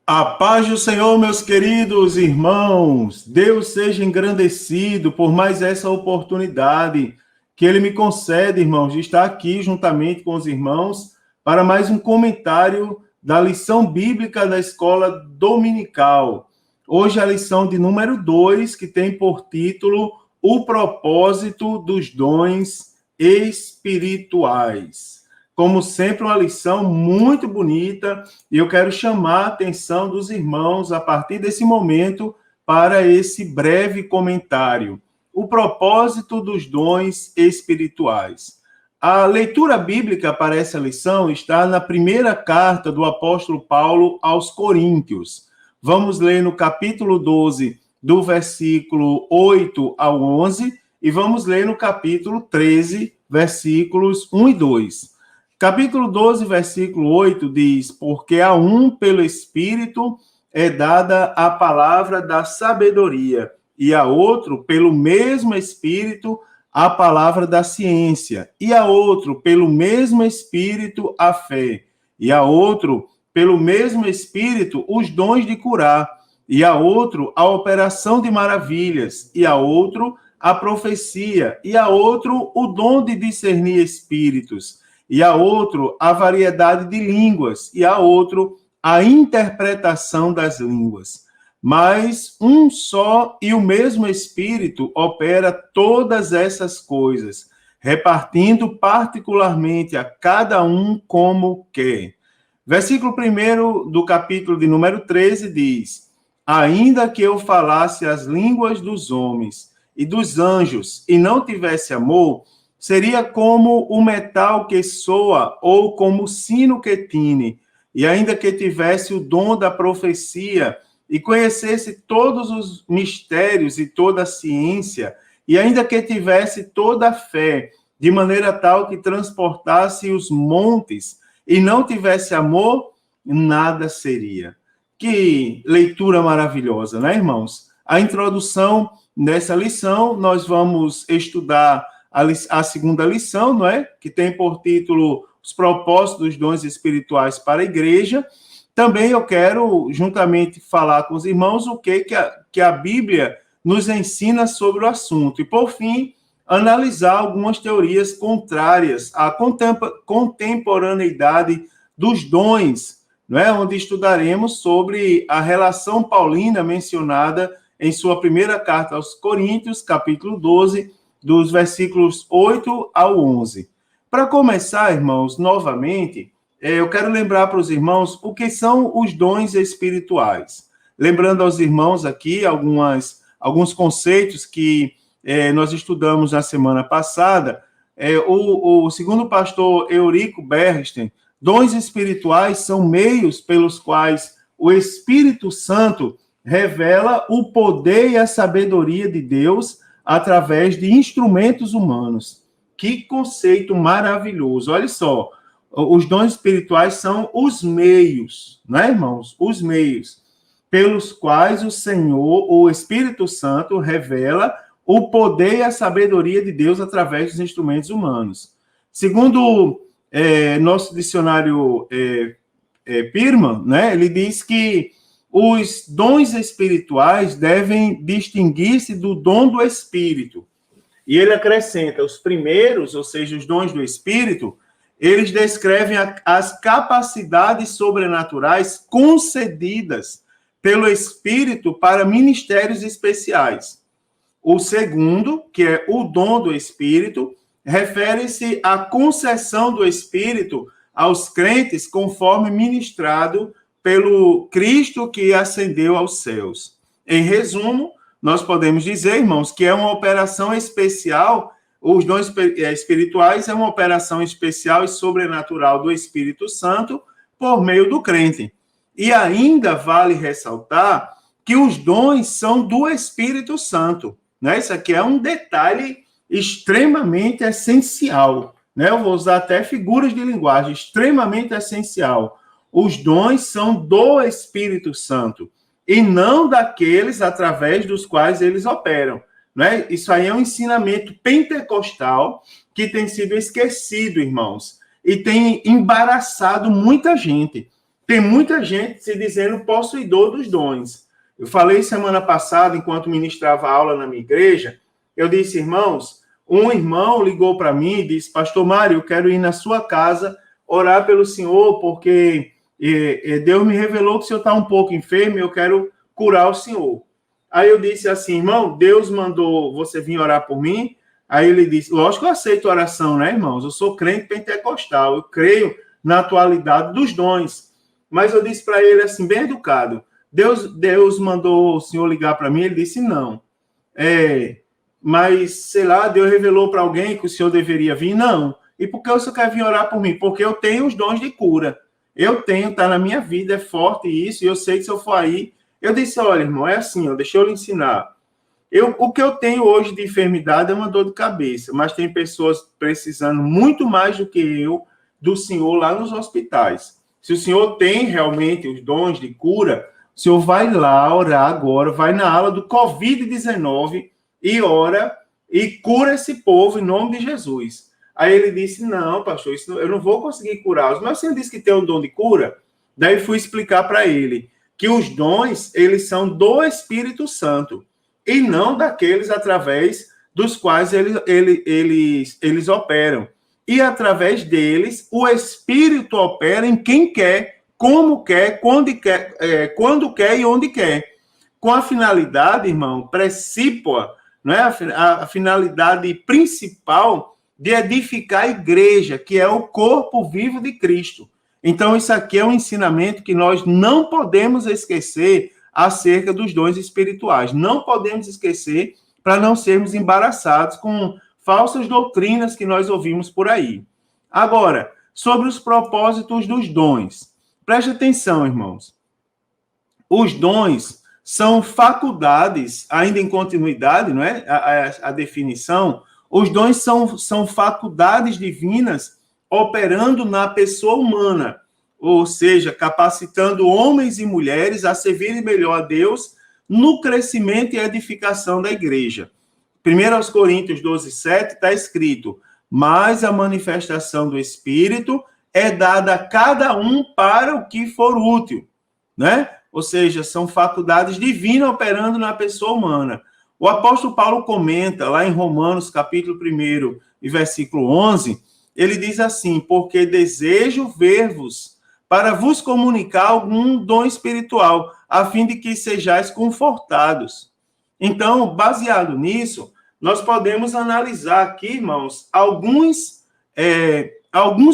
A paz do Senhor, meus queridos irmãos. Deus seja engrandecido por mais essa oportunidade que Ele me concede, irmãos, de estar aqui juntamente com os irmãos para mais um comentário da lição bíblica da escola dominical. Hoje a lição de número 2, que tem por título O propósito dos dons espirituais. Como sempre, uma lição muito bonita, e eu quero chamar a atenção dos irmãos, a partir desse momento, para esse breve comentário. O propósito dos dons espirituais. A leitura bíblica para essa lição está na primeira carta do apóstolo Paulo aos Coríntios. Vamos ler no capítulo 12, do versículo 8 ao 11, e vamos ler no capítulo 13, versículos 1 e 2. Capítulo 12, versículo 8 diz: Porque a um pelo Espírito é dada a palavra da sabedoria, e a outro pelo mesmo Espírito a palavra da ciência, e a outro pelo mesmo Espírito a fé, e a outro pelo mesmo Espírito os dons de curar, e a outro a operação de maravilhas, e a outro a profecia, e a outro o dom de discernir espíritos, e a outro a variedade de línguas, e a outro a interpretação das línguas. Mas um só e o mesmo Espírito opera todas essas coisas, repartindo particularmente a cada um como quer. Versículo 1 do capítulo de número 13 diz: Ainda que eu falasse as línguas dos homens e dos anjos, e não tivesse amor, seria como o metal que soa ou como o sino que tine. E ainda que tivesse o dom da profecia e conhecesse todos os mistérios e toda a ciência, e ainda que tivesse toda a fé, de maneira tal que transportasse os montes e não tivesse amor, nada seria. Que leitura maravilhosa, né, irmãos? A introdução nessa lição, nós vamos estudar a segunda lição, não é? Que tem por título Os propósitos dos dons espirituais para a igreja. Também eu quero, juntamente, falar com os irmãos o que a Bíblia nos ensina sobre o assunto. E, por fim, analisar algumas teorias contrárias à contemporaneidade dos dons, não é? Onde estudaremos sobre a relação paulina mencionada em sua primeira carta aos Coríntios, capítulo 12, dos versículos 8 ao 11. Para começar, irmãos, novamente, eu quero lembrar para os irmãos o que são os dons espirituais. Lembrando aos irmãos aqui alguns conceitos que nós estudamos na semana passada. Segundo o pastor Eurico Berstein, dons espirituais são meios pelos quais o Espírito Santo revela o poder e a sabedoria de Deus através de instrumentos humanos. Que conceito maravilhoso. Olha só, os dons espirituais são os meios, né, irmãos? Os meios pelos quais o Senhor, o Espírito Santo, revela o poder e a sabedoria de Deus através dos instrumentos humanos. Segundo nosso dicionário Pirman, né, ele diz que os dons espirituais devem distinguir-se do dom do Espírito. E ele acrescenta, os primeiros, ou seja, os dons do Espírito, eles descrevem as capacidades sobrenaturais concedidas pelo Espírito para ministérios especiais. O segundo, que é o dom do Espírito, refere-se à concessão do Espírito aos crentes conforme ministrado pelo Cristo que ascendeu aos céus. Em resumo, nós podemos dizer, irmãos, que é uma operação especial, os dons espirituais é uma operação especial e sobrenatural do Espírito Santo por meio do crente. E ainda vale ressaltar que os dons são do Espírito Santo, né? Isso aqui é um detalhe extremamente essencial, né? Eu vou usar até figuras de linguagem, extremamente essencial. Os dons são do Espírito Santo e não daqueles através dos quais eles operam, né? Isso aí é um ensinamento pentecostal que tem sido esquecido, irmãos, e tem embaraçado muita gente. Tem muita gente se dizendo possuidor dos dons. Eu falei semana passada, enquanto ministrava aula na minha igreja, eu disse, irmãos, um irmão ligou para mim e disse, pastor Mário, eu quero ir na sua casa orar pelo senhor, porque Deus me revelou que o senhor está um pouco enfermo e eu quero curar o senhor. Aí eu disse assim, irmão, Deus mandou você vir orar por mim? Aí ele disse, lógico que eu aceito oração, né, irmãos? Eu sou crente pentecostal, eu creio na atualidade dos dons. Mas eu disse para ele assim, bem educado, Deus mandou o senhor ligar para mim? Ele disse, não. Mas, sei lá, Deus revelou para alguém que o senhor deveria vir? Não. E por que o senhor quer vir orar por mim? Porque eu tenho os dons de cura. Eu tenho, está na minha vida, é forte isso, e eu sei que se eu for aí... Eu disse, olha, irmão, é assim, ó, deixa eu lhe ensinar. O que eu tenho hoje de enfermidade é uma dor de cabeça, mas tem pessoas precisando muito mais do que eu, do senhor lá nos hospitais. Se o senhor tem realmente os dons de cura, o senhor vai lá orar agora, vai na ala do Covid-19 e ora e cura esse povo em nome de Jesus. Aí ele disse, não, pastor, eu não vou conseguir curá-los. Mas você disse que tem um dom de cura? Daí fui explicar para ele que os dons, eles são do Espírito Santo e não daqueles através dos quais eles operam. E através deles, o Espírito opera em quem quer, como quer, quando quer e onde quer. Com a finalidade, irmão, precípua, não é? A finalidade principal de edificar a igreja, que é o corpo vivo de Cristo. Então, isso aqui é um ensinamento que nós não podemos esquecer acerca dos dons espirituais. Não podemos esquecer para não sermos embaraçados com falsas doutrinas que nós ouvimos por aí. Agora, sobre os propósitos dos dons. Preste atenção, irmãos. Os dons são faculdades, ainda em continuidade, não é? A definição. Os dons são faculdades divinas operando na pessoa humana, ou seja, capacitando homens e mulheres a servirem melhor a Deus no crescimento e edificação da igreja. 1 Coríntios 12:7 está escrito, mas a manifestação do Espírito é dada a cada um para o que for útil, né? Ou seja, são faculdades divinas operando na pessoa humana. O apóstolo Paulo comenta lá em Romanos, capítulo 1 e versículo 11, ele diz assim, porque desejo ver-vos para vos comunicar algum dom espiritual, a fim de que sejais confortados. Então, baseado nisso, nós podemos analisar aqui, irmãos, alguns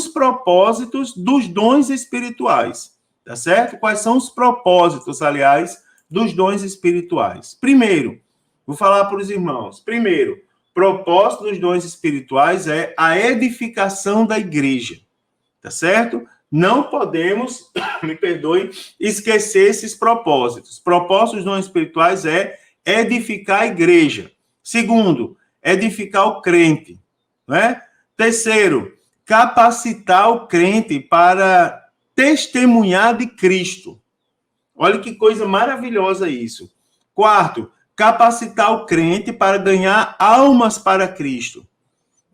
propósitos dos dons espirituais, tá certo? Quais são os propósitos, aliás, dos dons espirituais? Primeiro, vou falar para os irmãos. Primeiro, propósito dos dons espirituais é a edificação da igreja, tá certo? Não podemos, me perdoe, esquecer esses propósitos. Propósito dos dons espirituais é edificar a igreja. Segundo, edificar o crente, né? Terceiro, capacitar o crente para testemunhar de Cristo. Olha que coisa maravilhosa isso. Quarto, capacitar o crente para ganhar almas para Cristo.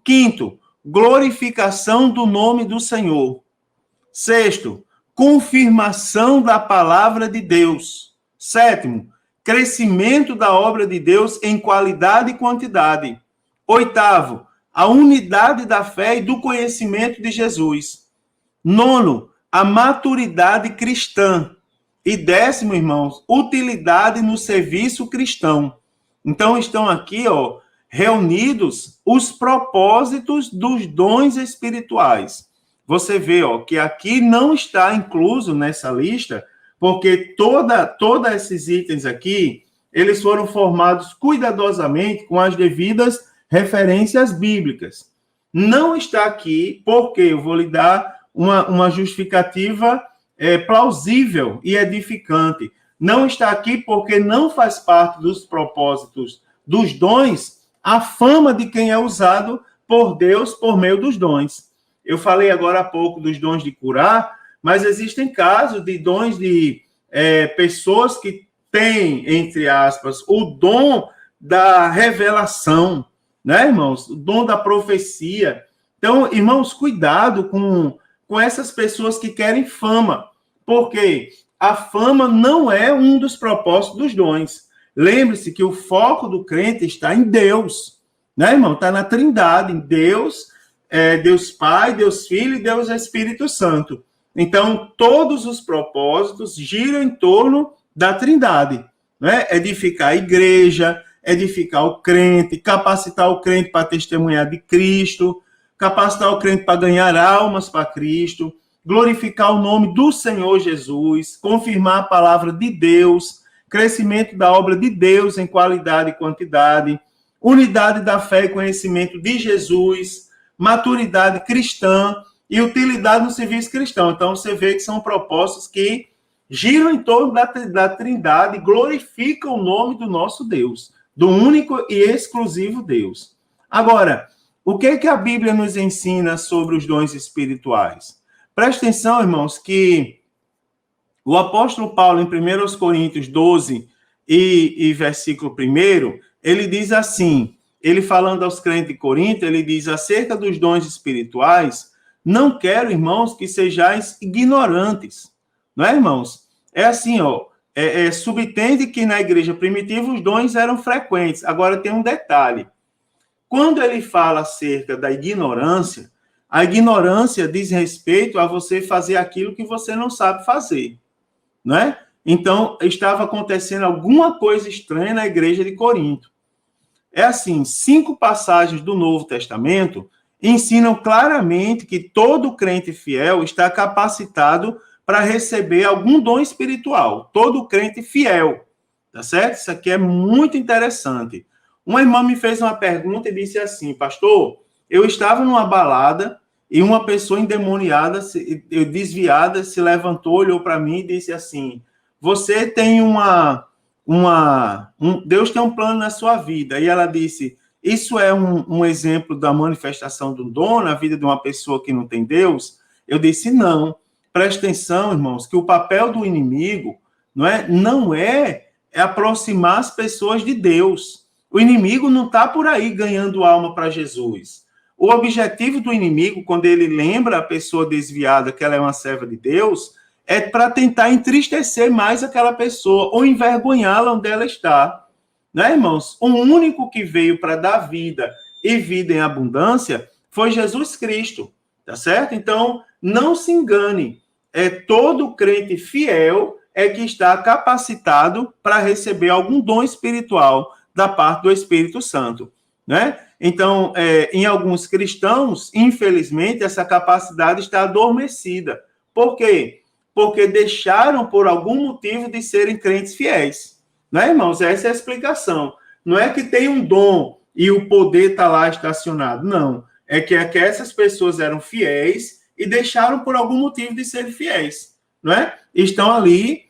Quinto, glorificação do nome do Senhor. Sexto, confirmação da palavra de Deus. Sétimo, crescimento da obra de Deus em qualidade e quantidade. Oitavo, a unidade da fé e do conhecimento de Jesus. Nono, a maturidade cristã. E décimo, irmãos, utilidade no serviço cristão. Então, estão aqui, reunidos os propósitos dos dons espirituais. Você vê, que aqui não está incluso nessa lista, porque todos esses itens aqui, eles foram formados cuidadosamente com as devidas referências bíblicas. Não está aqui, porque eu vou lhe dar uma justificativa plausível e edificante. Não está aqui porque não faz parte dos propósitos dos dons a fama de quem é usado por Deus por meio dos dons. Eu falei agora há pouco dos dons de curar, mas existem casos de dons de pessoas que têm, entre aspas, o dom da revelação, né, irmãos? O dom da profecia. Então, irmãos, cuidado com essas pessoas que querem fama, Porque a fama não é um dos propósitos dos dons. Lembre-se que o foco do crente está em Deus, né, irmão? Está na Trindade, em Deus, Deus Pai, Deus Filho e Deus Espírito Santo. Então, todos os propósitos giram em torno da Trindade, né? Edificar a igreja, edificar o crente, capacitar o crente para testemunhar de Cristo, capacitar o crente para ganhar almas para Cristo, glorificar o nome do Senhor Jesus, confirmar a palavra de Deus, crescimento da obra de Deus em qualidade e quantidade, unidade da fé e conhecimento de Jesus, maturidade cristã e utilidade no serviço cristão. Então, você vê que são propósitos que giram em torno da Trindade e glorificam o nome do nosso Deus, do único e exclusivo Deus. Agora, o que é que a Bíblia nos ensina sobre os dons espirituais? Preste atenção, irmãos, que o apóstolo Paulo, em 1 Coríntios 12 e versículo 1, ele diz assim, ele falando aos crentes de Corinto, ele diz, acerca dos dons espirituais, não quero, irmãos, que sejais ignorantes. Não é, irmãos? É assim, ó, subtende que na igreja primitiva os dons eram frequentes. Agora tem um detalhe. Quando ele fala acerca da ignorância, a ignorância diz respeito a você fazer aquilo que você não sabe fazer, não é? Então, estava acontecendo alguma coisa estranha na igreja de Corinto. É assim, 5 passagens do Novo Testamento ensinam claramente que todo crente fiel está capacitado para receber algum dom espiritual. Todo crente fiel, tá certo? Isso aqui é muito interessante. Uma irmã me fez uma pergunta e disse assim, pastor, eu estava numa balada e uma pessoa endemoniada, desviada, se levantou, olhou para mim e disse assim, você tem Deus tem um plano na sua vida. E ela disse, isso é um exemplo da manifestação do dom na vida de uma pessoa que não tem Deus? Eu disse, não. Preste atenção, irmãos, que o papel do inimigo não é aproximar as pessoas de Deus. O inimigo não está por aí ganhando alma para Jesus. O objetivo do inimigo, quando ele lembra a pessoa desviada que ela é uma serva de Deus, é para tentar entristecer mais aquela pessoa ou envergonhá-la onde ela está. Né, irmãos? O único que veio para dar vida e vida em abundância foi Jesus Cristo, tá certo? Então, não se engane. Todo crente fiel é que está capacitado para receber algum dom espiritual da parte do Espírito Santo, né? Então, em alguns cristãos, infelizmente, essa capacidade está adormecida. Por quê? Porque deixaram, por algum motivo, de serem crentes fiéis. Não é, irmãos? Essa é a explicação. Não é que tem um dom e o poder está lá estacionado. Não. É que essas pessoas eram fiéis e deixaram, por algum motivo, de serem fiéis. Não é? Estão ali,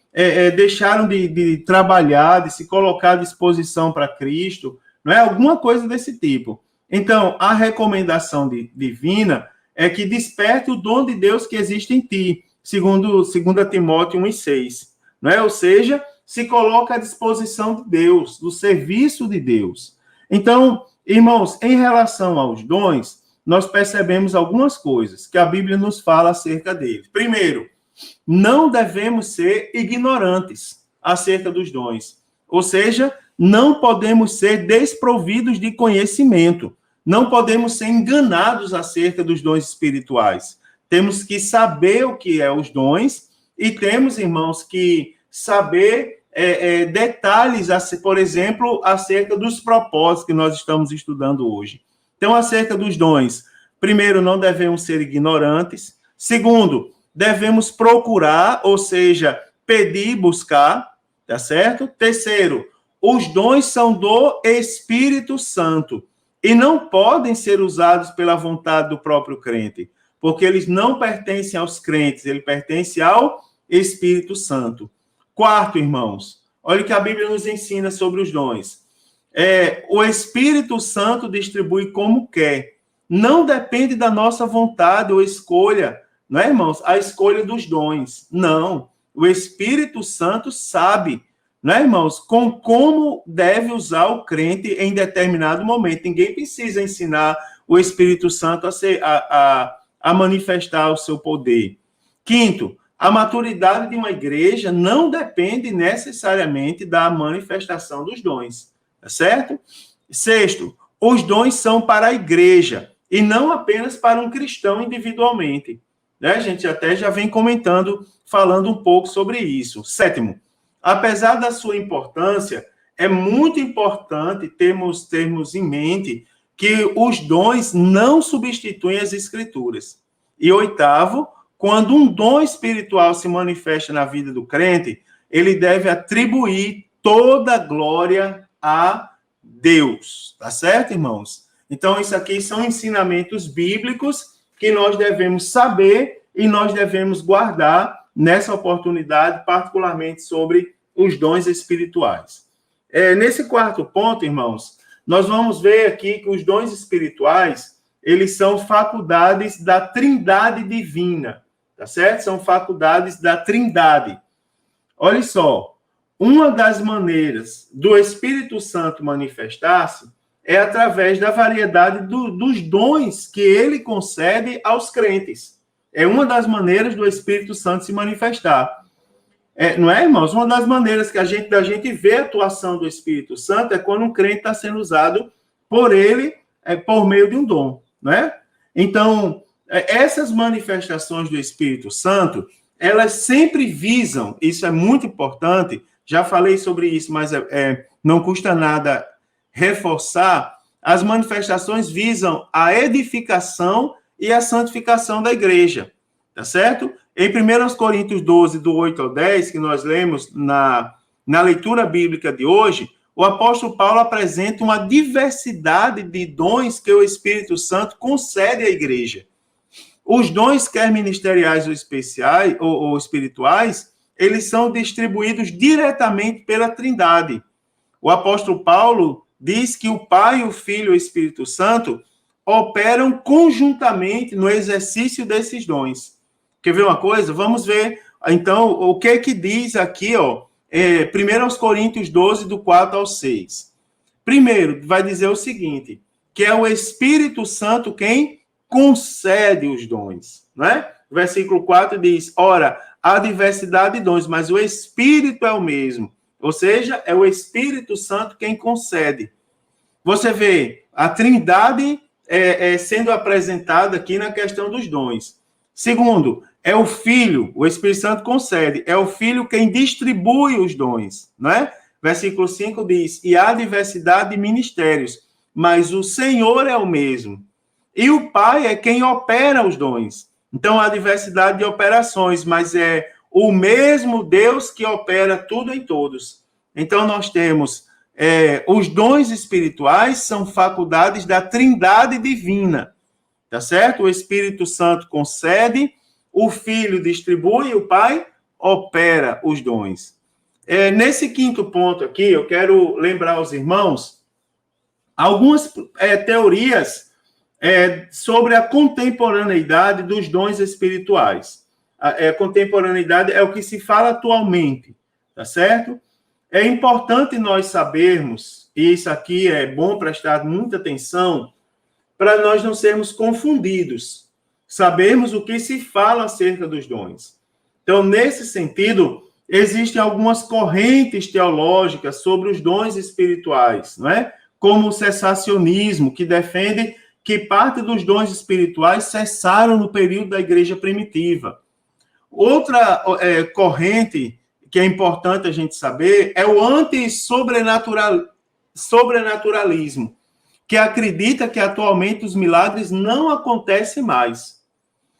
deixaram de trabalhar, de se colocar à disposição para Cristo, não é? Alguma coisa desse tipo. Então, a recomendação divina é que desperte o dom de Deus que existe em ti, segundo Timóteo 1,6. Não é? Ou seja, se coloca à disposição de Deus, do serviço de Deus. Então, irmãos, em relação aos dons, nós percebemos algumas coisas que a Bíblia nos fala acerca deles. Primeiro, não devemos ser ignorantes acerca dos dons. Ou seja, não podemos ser desprovidos de conhecimento. Não podemos ser enganados acerca dos dons espirituais. Temos que saber o que é os dons e temos, irmãos, que saber detalhes, por exemplo, acerca dos propósitos que nós estamos estudando hoje. Então, acerca dos dons, primeiro, não devemos ser ignorantes. Segundo, devemos procurar, ou seja, pedir e buscar, tá certo? Terceiro, os dons são do Espírito Santo e não podem ser usados pela vontade do próprio crente, porque eles não pertencem aos crentes, ele pertence ao Espírito Santo. Quarto, irmãos, olha o que a Bíblia nos ensina sobre os dons. O Espírito Santo distribui como quer. Não depende da nossa vontade ou escolha, não é, irmãos? A escolha dos dons. Não. O Espírito Santo sabe, não é, irmãos? Como deve usar o crente em determinado momento. Ninguém precisa ensinar o Espírito Santo a manifestar o seu poder. Quinto, a maturidade de uma igreja não depende necessariamente da manifestação dos dons, tá certo? Sexto, os dons são para a igreja e não apenas para um cristão individualmente. Né? A gente até já vem comentando, falando um pouco sobre isso. Sétimo, apesar da sua importância, é muito importante termos em mente que os dons não substituem as escrituras. E oitavo, quando um dom espiritual se manifesta na vida do crente, ele deve atribuir toda a glória a Deus. Tá certo, irmãos? Então, isso aqui são ensinamentos bíblicos que nós devemos saber e nós devemos guardar nessa oportunidade, particularmente sobre os dons espirituais. Nesse quarto ponto, irmãos, nós vamos ver aqui que os dons espirituais, eles são faculdades da Trindade divina, tá certo? São faculdades da Trindade. Olha só, uma das maneiras do Espírito Santo manifestar-se é através da variedade dos dons que ele concede aos crentes. É uma das maneiras do Espírito Santo se manifestar. Não é, irmãos? Uma das maneiras que a gente vê a atuação do Espírito Santo é quando um crente está sendo usado por ele por meio de um dom, né? Então, essas manifestações do Espírito Santo, elas sempre visam, isso é muito importante, já falei sobre isso, mas não custa nada reforçar, as manifestações visam a edificação e a santificação da igreja, tá certo? Em 1 Coríntios 12, do 8 ao 10, que nós lemos na leitura bíblica de hoje, o apóstolo Paulo apresenta uma diversidade de dons que o Espírito Santo concede à igreja. Os dons, quer ministeriais ou especiais ou espirituais, eles são distribuídos diretamente pela Trindade. O apóstolo Paulo diz que o Pai, o Filho e o Espírito Santo operam conjuntamente no exercício desses dons. Quer ver uma coisa? Vamos ver, então, o que diz aqui, 1 Coríntios 12, do 4 ao 6. Primeiro, vai dizer o seguinte, que é o Espírito Santo quem concede os dons, não é? Versículo 4 diz, ora, há diversidade de dons, mas o Espírito é o mesmo. Ou seja, é o Espírito Santo quem concede. Você vê a Trindade sendo apresentada aqui na questão dos dons. Segundo, é o Filho, o Espírito Santo concede, é o Filho quem distribui os dons, não é? Versículo 5 diz, e há diversidade de ministérios, mas o Senhor é o mesmo. E o Pai é quem opera os dons. Então, há diversidade de operações, mas é o mesmo Deus que opera tudo em todos. Então, nós temos os dons espirituais são faculdades da Trindade divina, tá certo? O Espírito Santo concede, o Filho distribui, o Pai opera os dons. Nesse quinto ponto aqui, eu quero lembrar aos irmãos algumas teorias sobre a contemporaneidade dos dons espirituais. A contemporaneidade é o que se fala atualmente, tá certo? É importante nós sabermos, e isso aqui é bom prestar muita atenção, para nós não sermos confundidos, sabermos o que se fala acerca dos dons. Então, nesse sentido, existem algumas correntes teológicas sobre os dons espirituais, não é? Como o cessacionismo, que defende que parte dos dons espirituais cessaram no período da igreja primitiva. Outra corrente que é importante a gente saber é o anti-sobrenaturalismo, que acredita que atualmente os milagres não acontecem mais.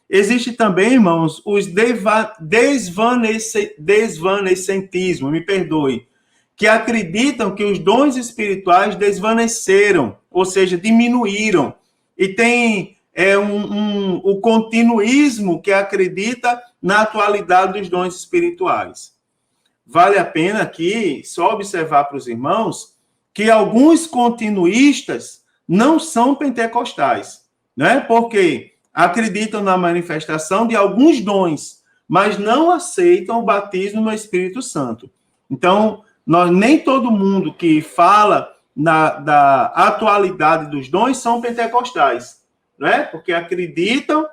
Existe também, irmãos, os desvanecentismo, me perdoe, que acreditam que os dons espirituais desvaneceram, ou seja, diminuíram. E tem o continuismo que acredita na atualidade dos dons espirituais. Vale a pena aqui só observar para os irmãos que alguns continuistas não são pentecostais, né? Porque acreditam na manifestação de alguns dons, mas não aceitam o batismo no Espírito Santo. Então, nem todo mundo que fala da atualidade dos dons são pentecostais, né? Porque acreditam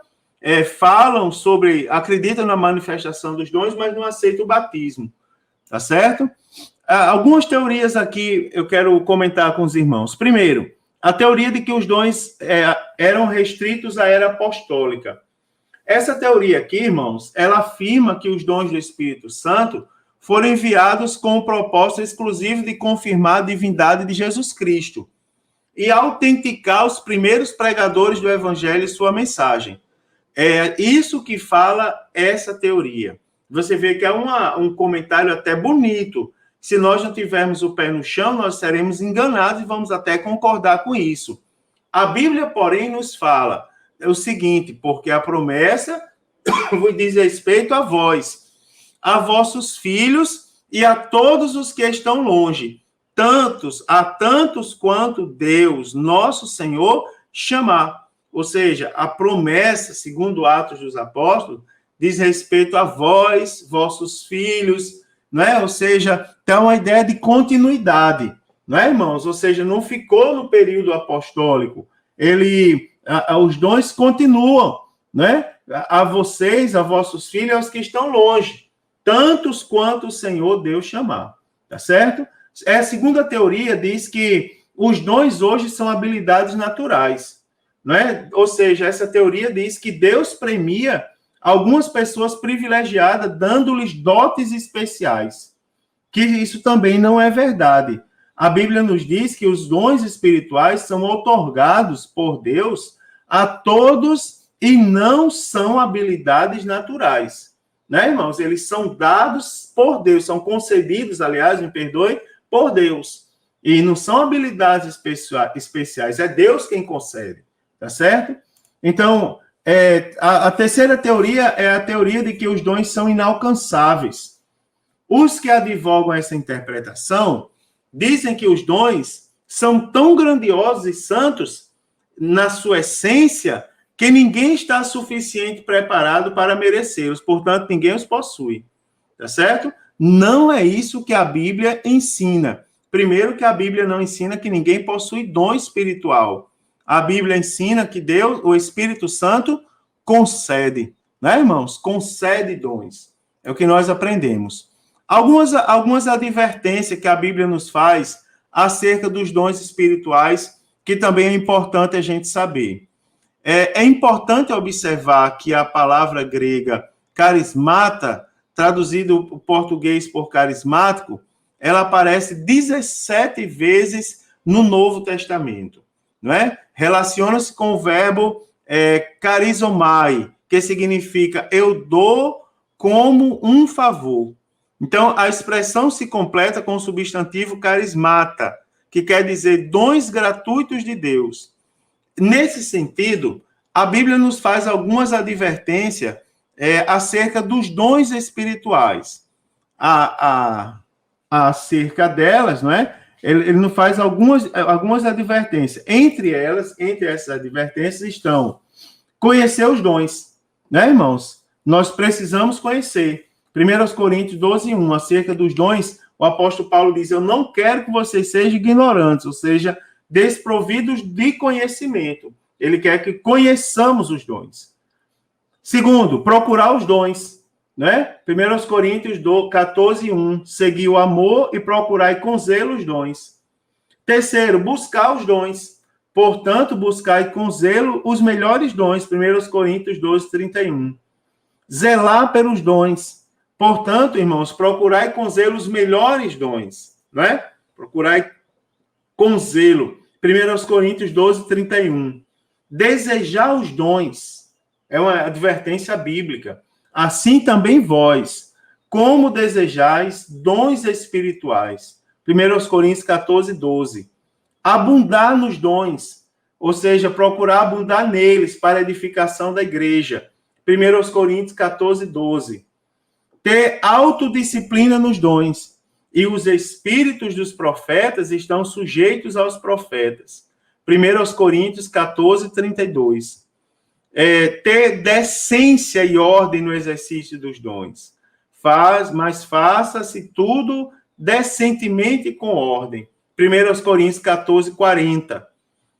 falam sobre, acreditam na manifestação dos dons, mas não aceitam o batismo, tá certo? Algumas teorias aqui eu quero comentar com os irmãos. Primeiro, a teoria de que os dons eram restritos à era apostólica. Essa teoria aqui, irmãos, ela afirma que os dons do Espírito Santo foram enviados com o propósito exclusivo de confirmar a divindade de Jesus Cristo e autenticar os primeiros pregadores do Evangelho e sua mensagem. É isso que fala essa teoria. Você vê que é um comentário até bonito. Se nós não tivermos o pé no chão, nós seremos enganados e vamos até concordar com isso. A Bíblia, porém, nos fala o seguinte, porque a promessa diz respeito a vós, a vossos filhos e a todos os que estão longe, a tantos quanto Deus, nosso Senhor, chamar. Ou seja, a promessa, segundo Atos dos Apóstolos, diz respeito a vós, vossos filhos, não é? Ou seja, tem uma ideia de continuidade, não é, irmãos? Ou seja, não ficou no período apostólico. Os dons continuam, né? A vocês, a vossos filhos, aos que estão longe, tantos quanto o Senhor Deus chamar, tá certo? A segunda teoria diz que os dons hoje são habilidades naturais, não é? Ou seja, essa teoria diz que Deus premia algumas pessoas privilegiadas, dando-lhes dotes especiais, que isso também não é verdade. A Bíblia nos diz que os dons espirituais são outorgados por Deus a todos e não são habilidades naturais. Né, irmãos? Eles são dados por Deus, são concedidos, aliás, me perdoe, por Deus. E não são habilidades especiais, é Deus quem concede. Tá certo? Então, a terceira teoria é a teoria de que os dons são inalcançáveis. Os que advogam essa interpretação dizem que os dons são tão grandiosos e santos na sua essência que ninguém está suficiente preparado para merecê-los, portanto, ninguém os possui. Tá certo? Não é isso que a Bíblia ensina. Primeiro, que a Bíblia não ensina que ninguém possui dom espiritual. A Bíblia ensina que Deus, o Espírito Santo, concede, né, irmãos? Concede dons. É o que nós aprendemos. Algumas advertências que a Bíblia nos faz acerca dos dons espirituais, que também é importante a gente saber. É importante observar que a palavra grega carismata, traduzido para o português por carismático, ela aparece 17 vezes no Novo Testamento, não é? Relaciona-se com o verbo carizomai, que significa eu dou como um favor. Então, a expressão se completa com o substantivo carismata, que quer dizer dons gratuitos de Deus. Nesse sentido, a Bíblia nos faz algumas advertências acerca dos dons espirituais. Acerca delas, não é? Ele nos faz algumas advertências. Entre essas advertências estão conhecer os dons, né, irmãos? Nós precisamos conhecer. 1 Coríntios 12:1, acerca dos dons, o apóstolo Paulo diz, eu não quero que vocês sejam ignorantes, ou seja, desprovidos de conhecimento. Ele quer que conheçamos os dons. Segundo, procurar os dons. Né? 1 Coríntios 14:1, seguir o amor e procurai com zelo os dons. Terceiro, buscar os dons. Portanto, buscai com zelo os melhores dons. 1 Coríntios 12:31. Zelar pelos dons. Portanto, irmãos, procurai com zelo os melhores dons. Né? Procurai com zelo. 1 Coríntios 12:31. Desejar os dons. É uma advertência bíblica. Assim também vós, como desejais dons espirituais. 1 Coríntios 14:12. Abundar nos dons, ou seja, procurar abundar neles para a edificação da igreja. 1 Coríntios 14:12. Ter autodisciplina nos dons. E os espíritos dos profetas estão sujeitos aos profetas. 1 Coríntios 14:32. Ter decência e ordem no exercício dos dons. Mas faça-se tudo decentemente e com ordem. 1 Coríntios 14:40.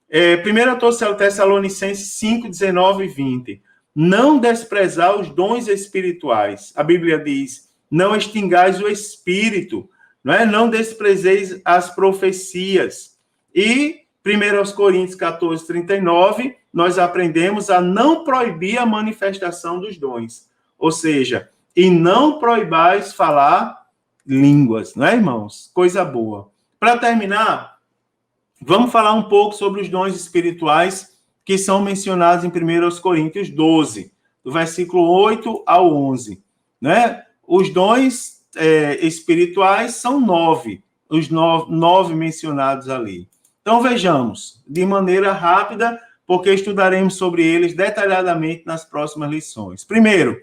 1 Tessalonicenses 5:19 e 20. não desprezar os dons espirituais. A Bíblia diz, não extingais o espírito, não desprezeis as profecias. E 1 Coríntios 14, 39, nós aprendemos a não proibir a manifestação dos dons. Ou seja, e não proibais falar línguas, não é, irmãos? Coisa boa. Para terminar, vamos falar um pouco sobre os dons espirituais que são mencionados em 1 Coríntios 12, do versículo 8 ao 11. Os dons espirituais são 9, os 9 mencionados ali. Então, vejamos, de maneira rápida, porque estudaremos sobre eles detalhadamente nas próximas lições. Primeiro,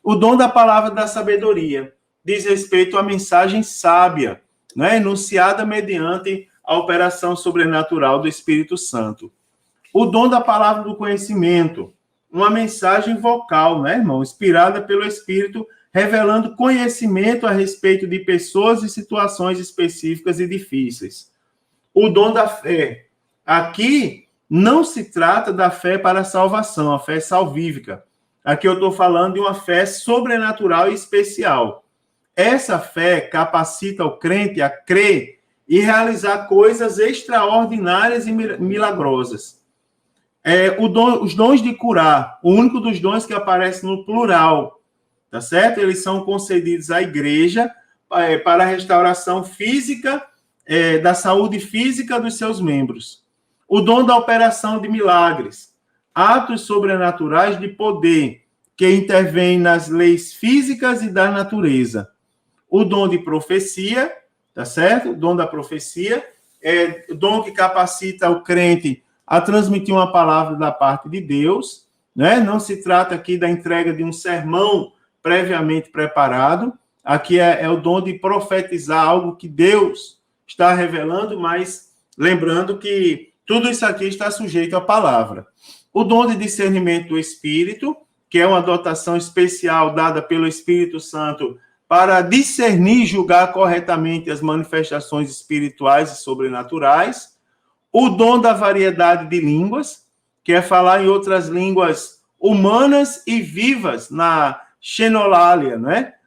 o dom da palavra da sabedoria diz respeito à mensagem sábia, enunciada mediante a operação sobrenatural do Espírito Santo. O dom da palavra do conhecimento, uma mensagem vocal, irmão? Inspirada pelo Espírito, revelando conhecimento a respeito de pessoas e situações específicas e difíceis. O dom da fé. Aqui não se trata da fé para a salvação, a fé salvífica. Aqui eu estou falando de uma fé sobrenatural e especial. Essa fé capacita o crente a crer e realizar coisas extraordinárias e milagrosas. Os dons de curar, o único dos dons que aparece no plural, tá certo? Eles são concedidos à igreja para a restauração física, da saúde física dos seus membros. O dom da operação de milagres, atos sobrenaturais de poder, que intervêm nas leis físicas e da natureza. O dom de profecia, tá certo? O dom da profecia é o dom que capacita o crente a transmitir uma palavra da parte de Deus, Não se trata aqui da entrega de um sermão previamente preparado. Aqui é o dom de profetizar algo que Deus está revelando, mas lembrando que tudo isso aqui está sujeito à palavra. O dom de discernimento do Espírito, que é uma dotação especial dada pelo Espírito Santo para discernir e julgar corretamente as manifestações espirituais e sobrenaturais. O dom da variedade de línguas, que é falar em outras línguas humanas e vivas, na xenolalia,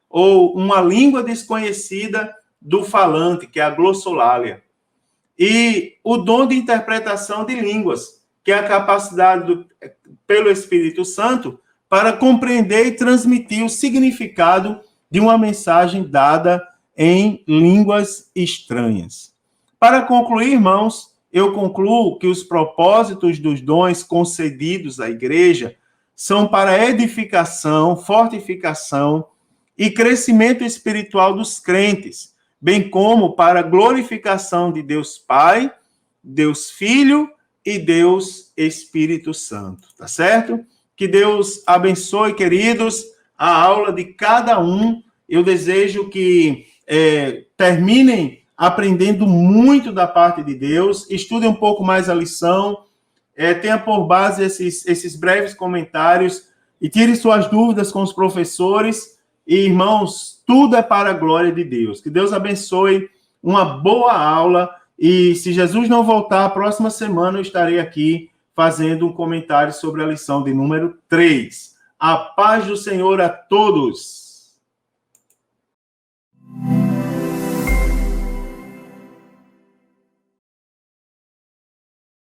Ou uma língua desconhecida do falante, que é a glossolalia. E o dom de interpretação de línguas, que é a capacidade pelo Espírito Santo para compreender e transmitir o significado de uma mensagem dada em línguas estranhas. Para concluir, irmãos, eu concluo que os propósitos dos dons concedidos à igreja são para edificação, fortificação e crescimento espiritual dos crentes, bem como para glorificação de Deus Pai, Deus Filho e Deus Espírito Santo, tá certo? Que Deus abençoe, queridos, a aula de cada um. Eu desejo que terminem aprendendo muito da parte de Deus, estudem um pouco mais a lição, tenha por base esses breves comentários e tire suas dúvidas com os professores. E, irmãos, tudo é para a glória de Deus. Que Deus abençoe, uma boa aula. E se Jesus não voltar, a próxima semana eu estarei aqui fazendo um comentário sobre a lição de número 3. A paz do Senhor a todos.